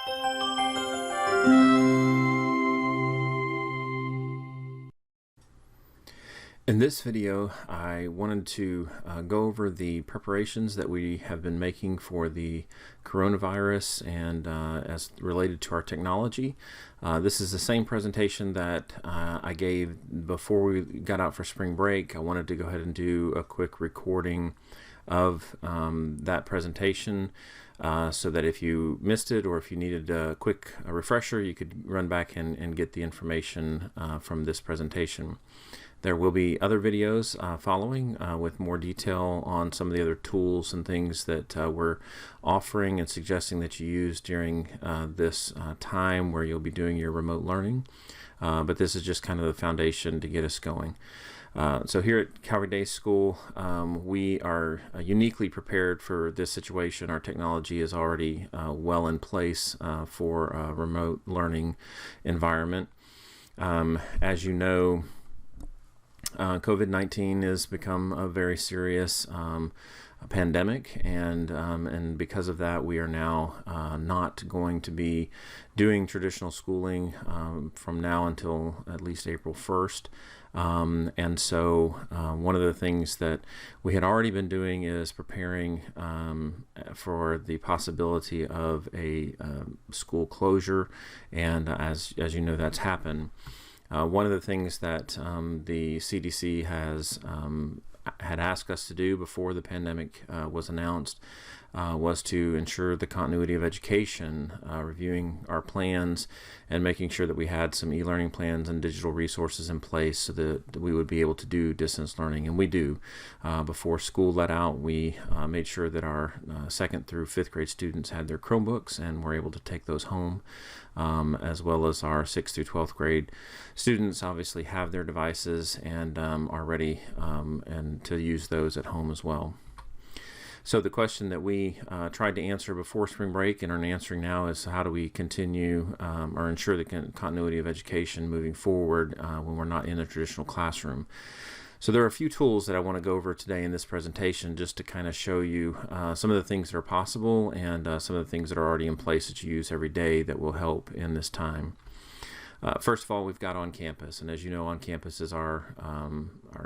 In this video, I wanted to go over the preparations that we have been making for the coronavirus and as related to our technology. This is the same presentation that I gave before we got out for spring break. I wanted to go ahead and do a quick recording of that presentation so that if you missed it or if you needed a quick refresher, you could run back and get the information from this presentation. There will be other videos following with more detail on some of the other tools and things that we're offering and suggesting that you use during this time where you'll be doing your remote learning. But this is just kind of the foundation to get us going. So here at Calvary Day School, we are uniquely prepared for this situation. Our technology is already well in place for a remote learning environment. As you know, COVID-19 has become a very serious pandemic, and because of that, we are now not going to be doing traditional schooling from now until at least April 1st. And so one of the things that we had already been doing is preparing for the possibility of a school closure, and as you know, that's happened. One of the things that the CDC had asked us to do before the pandemic was announced was to ensure the continuity of education, reviewing our plans and making sure that we had some e-learning plans and digital resources in place so that we would be able to do distance learning. And we do. Before school let out, we made sure that our 2nd through 5th grade students had their Chromebooks and were able to take those home, as well as our 6th through 12th grade students obviously have their devices and are ready and to use those at home as well. So the question that we tried to answer before spring break and are answering now is how do we continue or ensure the continuity of education moving forward when we're not in a traditional classroom. So there are a few tools that I want to go over today in this presentation just to kind of show you some of the things that are possible and some of the things that are already in place that you use every day that will help in this time. First of all, we've got On Campus, and as you know, On Campus is our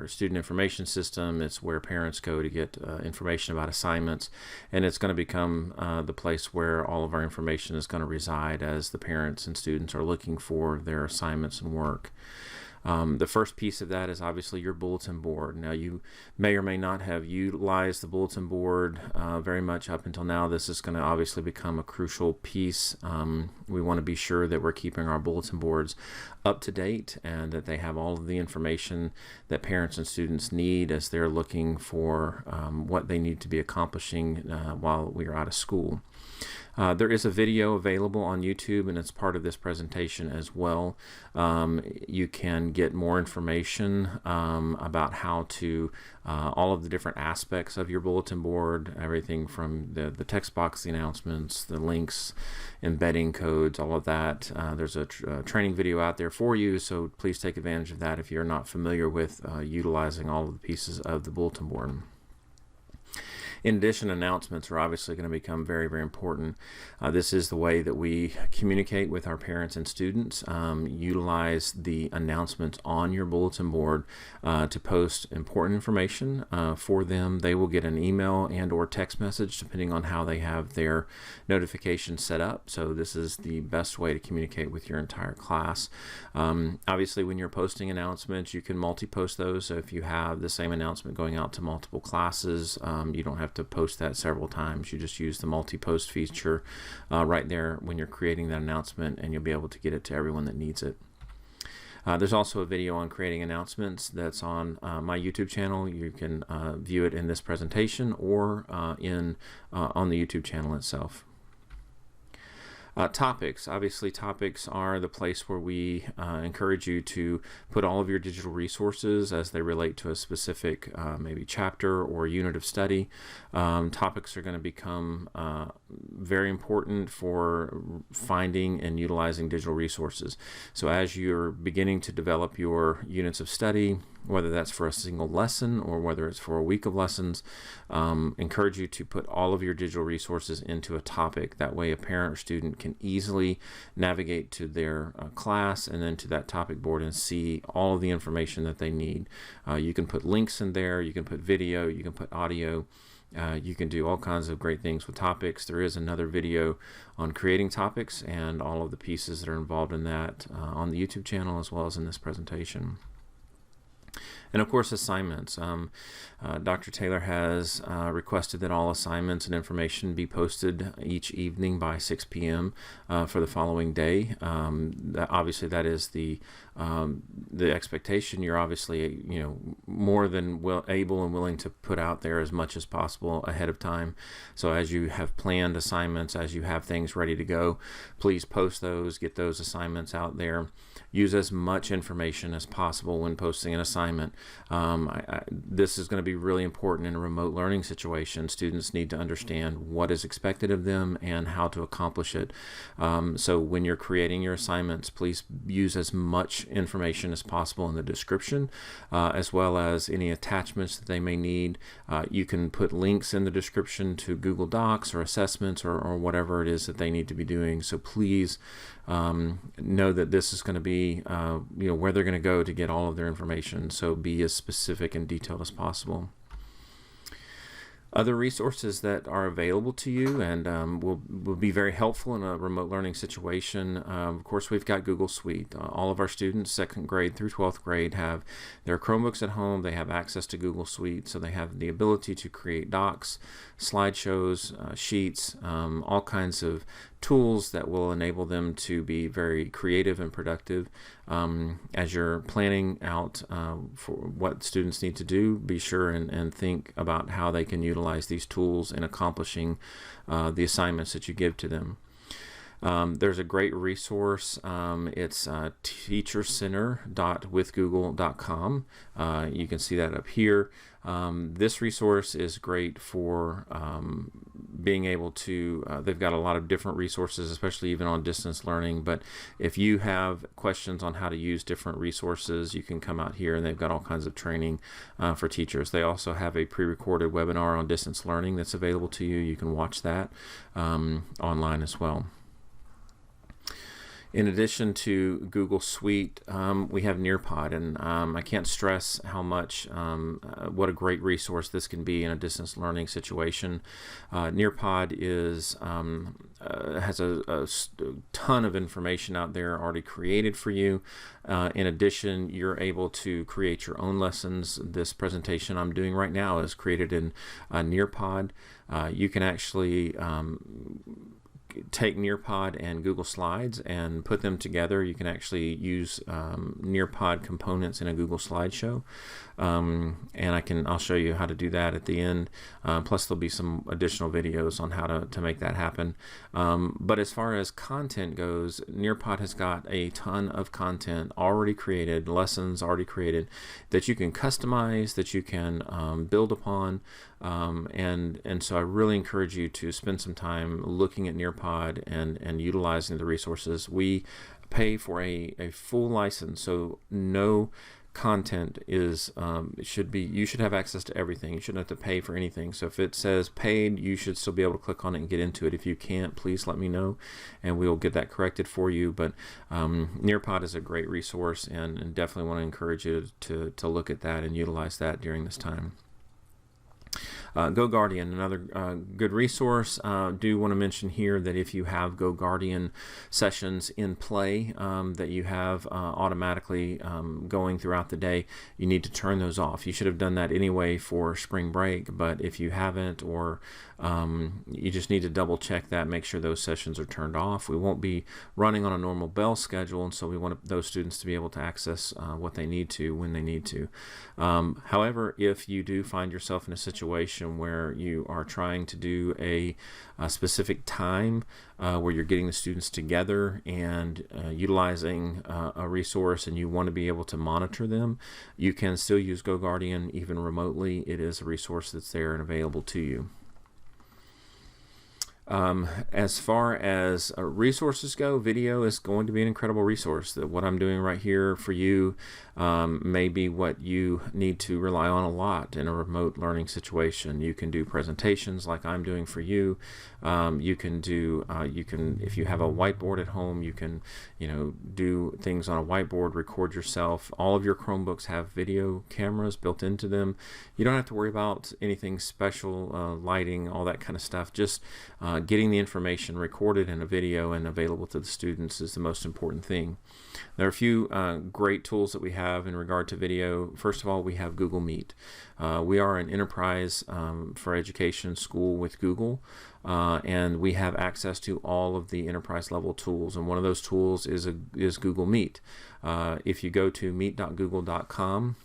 student information system. It's where parents go to get information about assignments, and it's going to become the place where all of our information is going to reside as the parents and students are looking for their assignments and work. The first piece of that is obviously your bulletin board. Now, you may or may not have utilized the bulletin board very much up until now. This is going to obviously become a crucial piece. We want to be sure that we're keeping our bulletin boards up to date and that they have all of the information that parents and students need as they're looking for what they need to be accomplishing while we are out of school. There is a video available on YouTube, and it's part of this presentation as well. You can get more information about how to all of the different aspects of your bulletin board, everything from the text box, the announcements, the links, embedding codes, all of that. There's a training video out there for you, so please take advantage of that if you're not familiar with utilizing all of the pieces of the bulletin board. In addition, announcements are obviously going to become very, very important. This is the way that we communicate with our parents and students. Utilize the announcements on your bulletin board to post important information for them. They will get an email and or text message depending on how they have their notifications set up. So this is the best way to communicate with your entire class. Obviously, when you're posting announcements, you can multi-post those. So if you have the same announcement going out to multiple classes, you don't have to post that several times. You just use the multi-post feature right there when you're creating that announcement, and you'll be able to get it to everyone that needs it. There's also a video on creating announcements that's on my YouTube channel. You can view it in this presentation or on the YouTube channel itself. Topics. Obviously, topics are the place where we encourage you to put all of your digital resources as they relate to a specific maybe chapter or unit of study. Topics are going to become very important for finding and utilizing digital resources. So as you're beginning to develop your units of study, whether that's for a single lesson or whether it's for a week of lessons. Encourage you to put all of your digital resources into a topic. That way a parent or student can easily navigate to their class and then to that topic board and see all of the information that they need. You can put links in there, you can put video, you can put audio. You can do all kinds of great things with topics. There is another video on creating topics and all of the pieces that are involved in that on the YouTube channel as well as in this presentation. And of course, assignments. Dr. Taylor has requested that all assignments and information be posted each evening by 6 p.m. For the following day. Obviously, that is the expectation. You're obviously, more than able and willing to put out there as much as possible ahead of time. So as you have planned assignments, as you have things ready to go, please post those, get those assignments out there. Use as much information as possible when posting an assignment. This is going to be really important in a remote learning situation. Students need to understand what is expected of them and how to accomplish it. So when you're creating your assignments, please use as much information as possible in the description, as well as any attachments that they may need. You can put links in the description to Google Docs or assessments or whatever it is that they need to be doing. So please know that this is going to be where they're going to go to get all of their information. So be as specific and detailed as possible. Other resources that are available to you and will be very helpful in a remote learning situation. Of course, we've got Google Suite. All of our students, 2nd grade through 12th grade, have their Chromebooks at home. They have access to Google Suite, so they have the ability to create docs, slideshows, sheets, all kinds of tools that will enable them to be very creative and productive. As you're planning out for what students need to do, be sure and think about how they can utilize these tools in accomplishing the assignments that you give to them. There's a great resource. It's teachercenter.withgoogle.com. You can see that up here. This resource is great for being able to, they've got a lot of different resources, especially even on distance learning, but if you have questions on how to use different resources, you can come out here and they've got all kinds of training for teachers. They also have a pre-recorded webinar on distance learning that's available to you. You can watch that online as well. In addition to Google Suite, we have Nearpod, and I can't stress how much, what a great resource this can be in a distance learning situation. Nearpod has a ton of information out there already created for you. In addition, you're able to create your own lessons. This presentation I'm doing right now is created in Nearpod. You can actually take Nearpod and Google Slides and put them together. You can actually use Nearpod components in a Google slideshow, and I'll show you how to do that at the end. Plus there'll be some additional videos on how to make that happen. But as far as content goes, Nearpod has got a ton of content already created, lessons already created that you can customize, that you can build upon. And so I really encourage you to spend some time looking at Nearpod and utilizing the resources. We pay for a full license, so no content is you should have access to everything. You shouldn't have to pay for anything. So if it says paid, you should still be able to click on it and get into it. If you can't, please let me know and we'll get that corrected for you. But Nearpod is a great resource, and definitely want to encourage you to look at that and utilize that during this time. GoGuardian, another good resource. Do want to mention here that if you have GoGuardian sessions in play that you have automatically going throughout the day, you need to turn those off. You should have done that anyway for spring break, but if you haven't, or you just need to double check that, make sure those sessions are turned off. We won't be running on a normal bell schedule, and so we want those students to be able to access what they need to when they need to. However, if you do find yourself in a situation where you are trying to do a specific time where you're getting the students together and utilizing a resource, and you want to be able to monitor them, you can still use GoGuardian even remotely. It is a resource that's there and available to you. As far as resources go, video is going to be an incredible resource. What I'm doing right here for you may be what you need to rely on a lot in a remote learning situation. You can do presentations like I'm doing for you. You can do, if you have a whiteboard at home, you can, do things on a whiteboard, record yourself. All of your Chromebooks have video cameras built into them. You don't have to worry about anything special, lighting, all that kind of stuff. Just getting the information recorded in a video and available to the students is the most important thing. There are a few great tools that we have in regard to video. First of all, we have Google Meet. We are an enterprise for education school with Google, and we have access to all of the enterprise level tools, and one of those tools is Google Meet. If you go to meet.google.com,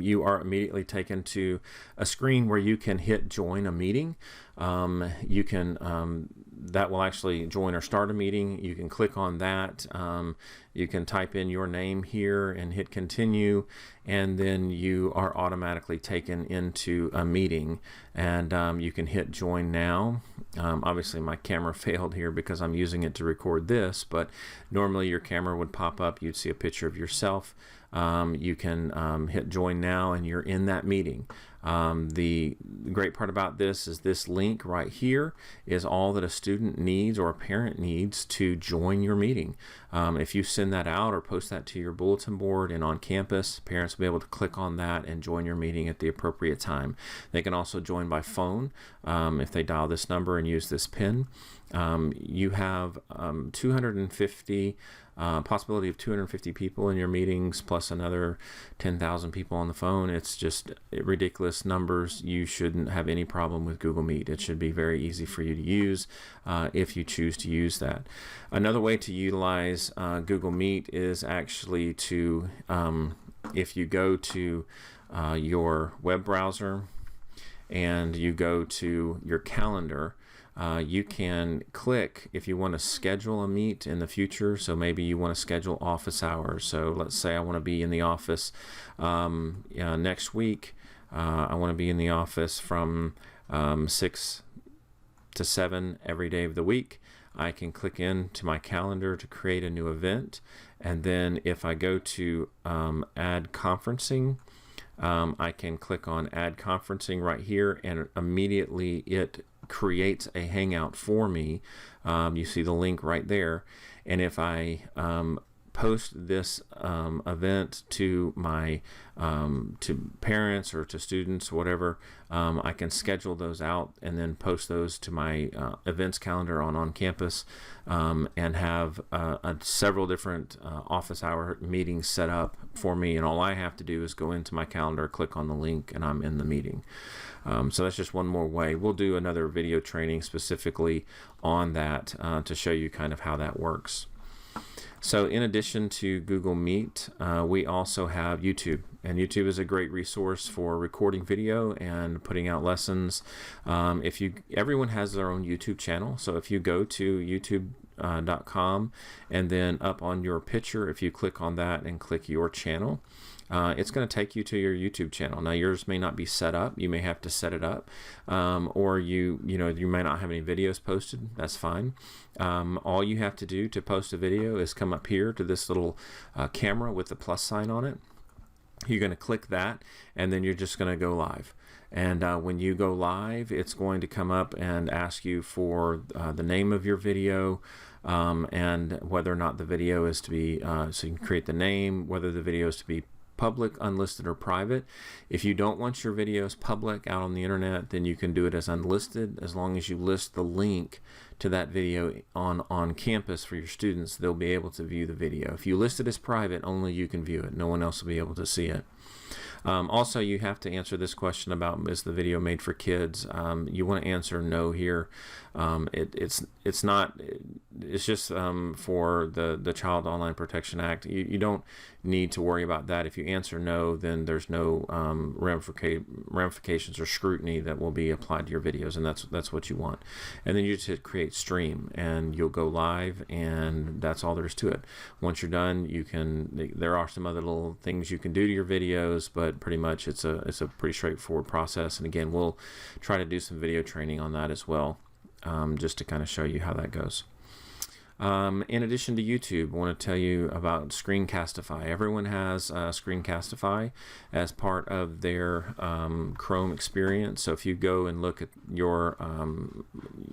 you are immediately taken to a screen where you can hit join a meeting. You can that will actually join or start a meeting. You can click on that. You can type in your name here and hit continue, and then you are automatically taken into a meeting, and you can hit join now. Obviously my camera failed here because I'm using it to record this, but normally your camera would pop up. You'd see a picture of yourself. You can hit join now and you're in that meeting. The great part about this is this link right here is all that a student needs or a parent needs to join your meeting. If you send that out or post that to your bulletin board and on campus, parents will be able to click on that and join your meeting at the appropriate time. They can also join by phone if they dial this number and use this PIN. You have 250 possibility of 250 people in your meetings plus another 10,000 people on the phone. It's just ridiculous numbers. You shouldn't have any problem with Google Meet. It should be very easy for you to use if you choose to use that. Another way to utilize Google Meet is actually to, if you go to your web browser and you go to your calendar, you can click if you want to schedule a meet in the future. So maybe you want to schedule office hours. So let's say I want to be in the office next week. I want to be in the office from 6 to 7 every day of the week. I can click into my calendar to create a new event. And then if I go to add conferencing, I can click on add conferencing right here, and immediately it creates a hangout for me. You see the link right there, and if I post this event to my to parents or to students, whatever, I can schedule those out and then post those to my events calendar on campus, and have several different office hour meetings set up for me, and all I have to do is go into my calendar, click on the link, and I'm in the meeting. So that's just one more way. We'll do another video training specifically on that to show you kind of how that works. So in addition to Google Meet, we also have YouTube, and YouTube is a great resource for recording video and putting out lessons. Everyone has their own YouTube channel, so if you go to youtube.com and then up on your picture, if you click on that and click your channel, it's going to take you to your YouTube channel. Now yours may not be set up. You may have to set it up, or you may not have any videos posted. That's fine. All you have to do to post a video is come up here to this little camera with the plus sign on it. You're going to click that, and then you're just going to go live. And when you go live, it's going to come up and ask you for the name of your video, and whether or not the video is to be, so you can create the name, whether the video is to be public, unlisted, or private. If you don't want your videos public out on the internet, then you can do it as unlisted. As long as you list the link to that video on campus for your students, they'll be able to view the video. If you list it as private, only you can view it. No one else will be able to see it. Also, you have to answer this question about, is the video made for kids? You want to answer no here. It's not. It's just for the Child Online Protection Act. You don't need to worry about that. If you answer no, then there's no ramifications or scrutiny that will be applied to your videos, and that's what you want. And then you just hit create stream, and you'll go live, and that's all there is to it. Once you're done, there are some other little things you can do to your videos, but pretty much it's a pretty straightforward process. And again, we'll try to do some video training on that as well, just to kind of show you how that goes. In addition to YouTube, I want to tell you about Screencastify. Everyone has Screencastify as part of their Chrome experience. So if you go and look at your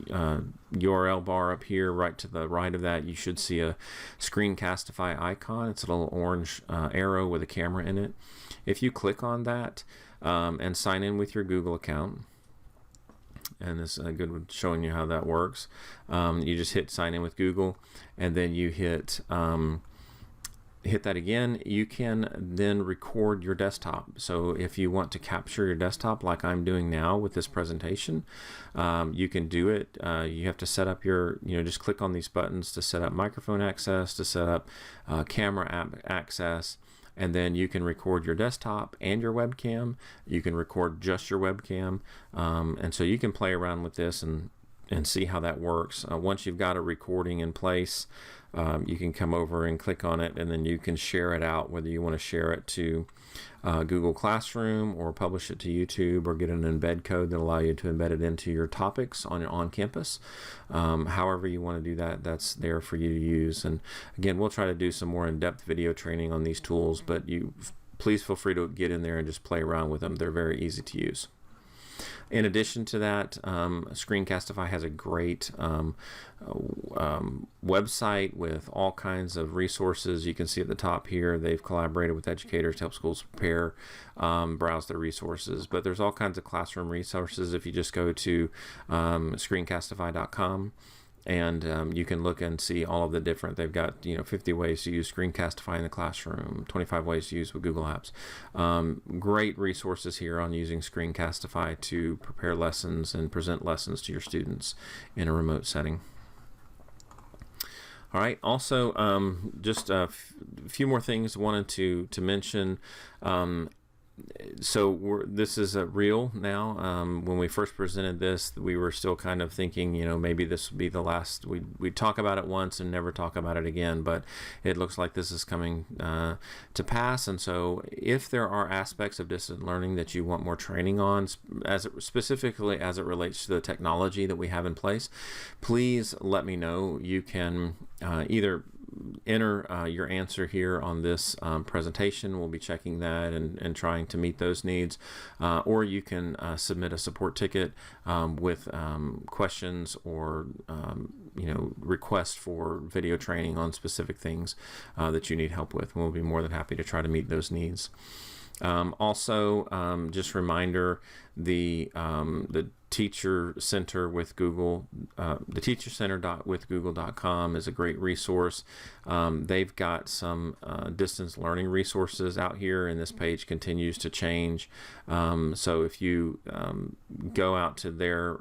URL bar up here, right to the right of that, you should see a Screencastify icon. It's a little orange arrow with a camera in it. If you click on that and sign in with your Google account, and this is a good one showing you how that works. You just hit sign in with Google, and then you hit that again. You can then record your desktop. So if you want to capture your desktop like I'm doing now with this presentation, you can do it. You have to set up your, just click on these buttons to set up microphone access, to set up camera app access. And then you can record your desktop and your webcam. You can record just your webcam. And so you can play around with this and see how that works. Once you've got a recording in place, you can come over and click on it, and then you can share it out, whether you want to share it to Google Classroom or publish it to YouTube or get an embed code that allow you to embed it into your topics on campus. However you want to do that, that's there for you to use. And again, we'll try to do some more in-depth video training on these tools, but please feel free to get in there and just play around with them. They're very easy to use. In addition to that, Screencastify has a great website with all kinds of resources. You can see at the top here, they've collaborated with educators to help schools prepare, browse their resources. But there's all kinds of classroom resources if you just go to screencastify.com. And you can look and see all of the different, they've got 50 ways to use Screencastify in the classroom, 25 ways to use with Google Apps. Great resources here on using Screencastify to prepare lessons and present lessons to your students in a remote setting. All right, also just a few more things I wanted to mention. So this is real now. When we first presented this, we were still kind of thinking, maybe this would be the last. We'd talk about it once and never talk about it again, but it looks like this is coming to pass. And so if there are aspects of distance learning that you want more training on, specifically as it relates to the technology that we have in place, please let me know. You can either enter your answer here on this presentation. We'll be checking that and trying to meet those needs, or you can submit a support ticket with questions or requests for video training on specific things that you need help with. We'll be more than happy to try to meet those needs. Also, just reminder, the Teacher Center with Google, the teachercenter.withgoogle.com is a great resource. They've got some distance learning resources out here, and this page continues to change. So if you go out to their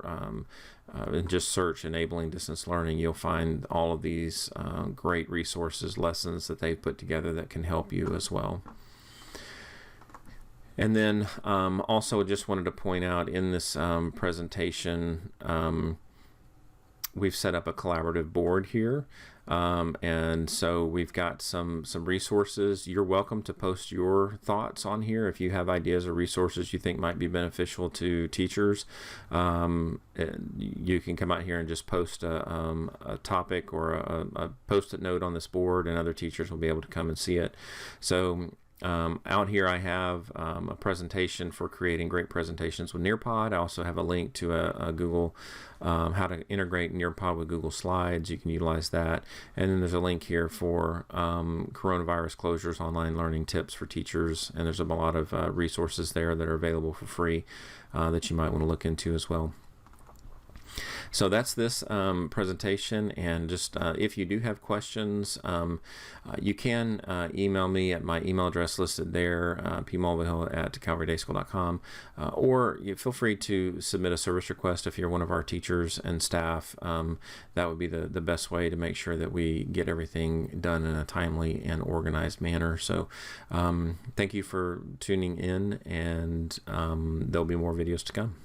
and just search enabling distance learning, you'll find all of these great resources, lessons that they've put together that can help you as well. And then also just wanted to point out in this presentation, we've set up a collaborative board here. And so we've got some resources. You're welcome to post your thoughts on here if you have ideas or resources you think might be beneficial to teachers. You can come out here and just post a topic or a post-it note on this board, and other teachers will be able to come and see it. So out here I have a presentation for creating great presentations with Nearpod. I also have a link to a Google, how to integrate Nearpod with Google Slides. You can utilize that. And then there's a link here for coronavirus closures, online learning tips for teachers. And there's a lot of resources there that are available for free that you might want to look into as well. So that's this presentation, and just if you do have questions, you can email me at my email address listed there, pmulvihill@calvarydayschool.com, or you feel free to submit a service request if you're one of our teachers and staff. That would be the best way to make sure that we get everything done in a timely and organized manner. So thank you for tuning in, and there'll be more videos to come.